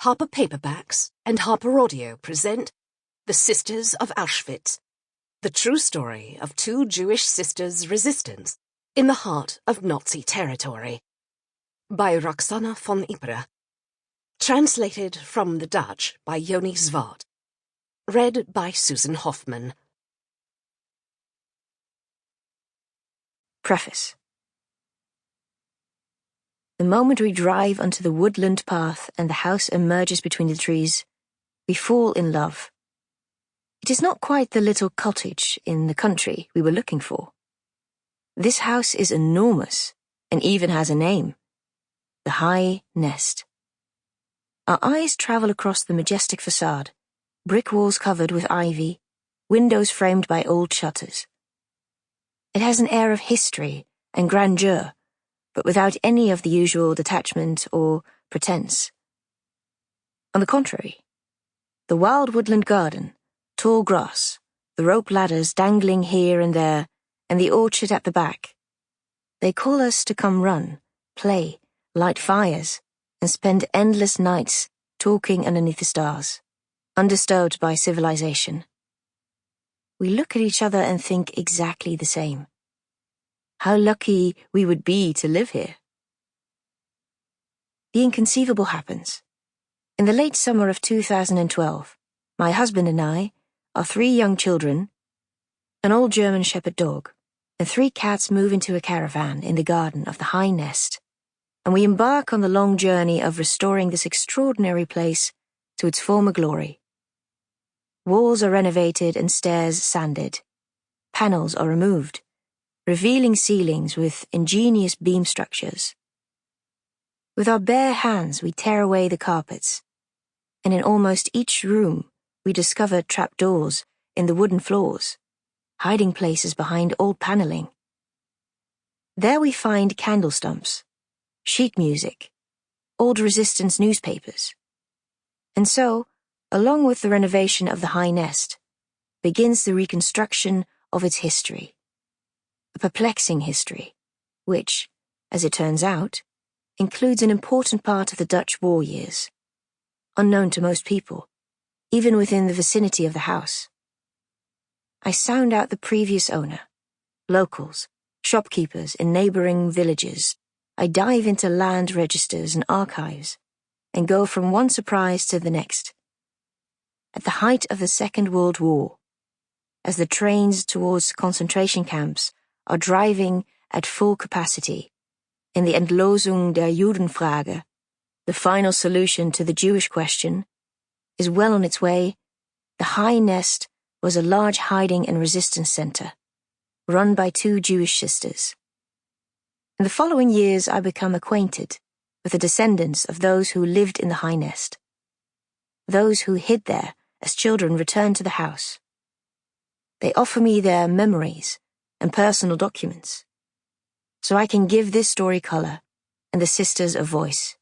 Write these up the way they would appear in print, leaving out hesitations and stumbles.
Harper Paperbacks and HarperAudio present The Sisters of Auschwitz, the true story of two Jewish sisters' resistance in the heart of Nazi territory. By Roxane von Iperen. Translated from the Dutch by Janny Zwart. Read by Susan Hoffman. Preface. The moment we drive onto the woodland path and the house emerges between the trees, we fall in love. It is not quite the little cottage in the country we were looking for. This house is enormous and even has a name: the High Nest. Our eyes travel across the majestic facade, brick walls covered with ivy, windows framed by old shutters. It has an air of history and grandeur, but without any of the usual detachment or pretense. On the contrary, the wild woodland garden, tall grass, the rope ladders dangling here and there, and the orchard at the back, they call us to come run, play, light fires, and spend endless nights talking underneath the stars, undisturbed by civilization. We look at each other and think exactly the same. How lucky we would be to live here. The inconceivable happens. In the late summer of 2012, my husband and I, our 3 young children, an old German shepherd dog, and 3 cats move into a caravan in the garden of the High Nest, and we embark on the long journey of restoring this extraordinary place to its former glory. Walls are renovated and stairs sanded. Panels are removed, revealing ceilings with ingenious beam structures. With our bare hands, we tear away the carpets, and in almost each room, we discover trapdoors in the wooden floors, hiding places behind old paneling. There we find candle stumps, sheet music, old resistance newspapers. And so, along with the renovation of the High Nest, begins the reconstruction of its history. A perplexing history, which, as it turns out, includes an important part of the Dutch war years, unknown to most people, even within the vicinity of the house. I sound out the previous owner, locals, shopkeepers in neighboring villages. I dive into land registers and archives, and go from one surprise to the next. At the height of the Second World War, as the trains towards concentration camps are driving at full capacity, in the Endlosung der Judenfrage, the final solution to the Jewish question, is well on its way, the High Nest was a large hiding and resistance center, run by 2 Jewish sisters. In the following years, I become acquainted with the descendants of those who lived in the High Nest, those who hid there as children returned to the house. They offer me their memories and personal documents, so I can give this story color and the sisters a voice.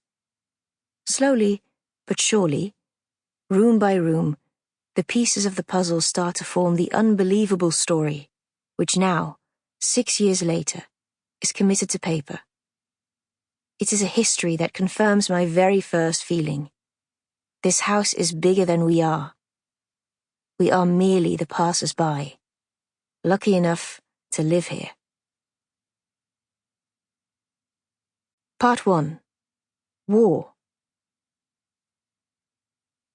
Slowly, but surely, room by room, the pieces of the puzzle start to form the unbelievable story, which now, 6 years later, is committed to paper. It is a history that confirms my very first feeling. This house is bigger than we are. We are merely the passers-by, lucky enough to live here. Part 1. War.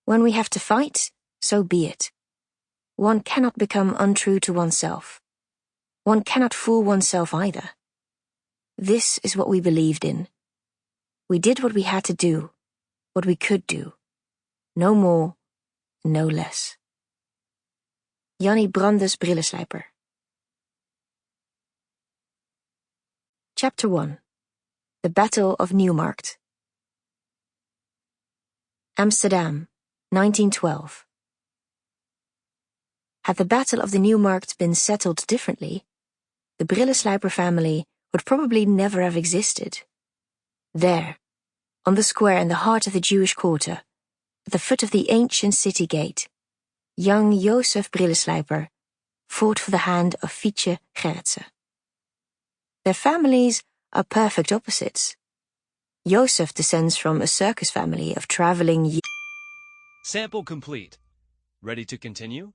When we have to fight, so be it. One cannot become untrue to oneself. One cannot fool oneself either. This is what we believed in. We did what we had to do, what we could do. No more, no less. Janny and Lien Brilleslijper. Chapter 1. The Battle of Nieuwmarkt. Amsterdam, 1912. Had the Battle of the Nieuwmarkt been settled differently, the Brilleslijper family would probably never have existed. There, on the square in the heart of the Jewish quarter, at the foot of the ancient city gate, young Joseph Brilleslijper fought for the hand of Fietje Gerritsen. Their families are perfect opposites. Joseph descends from a circus family of traveling Sample complete. Ready to continue?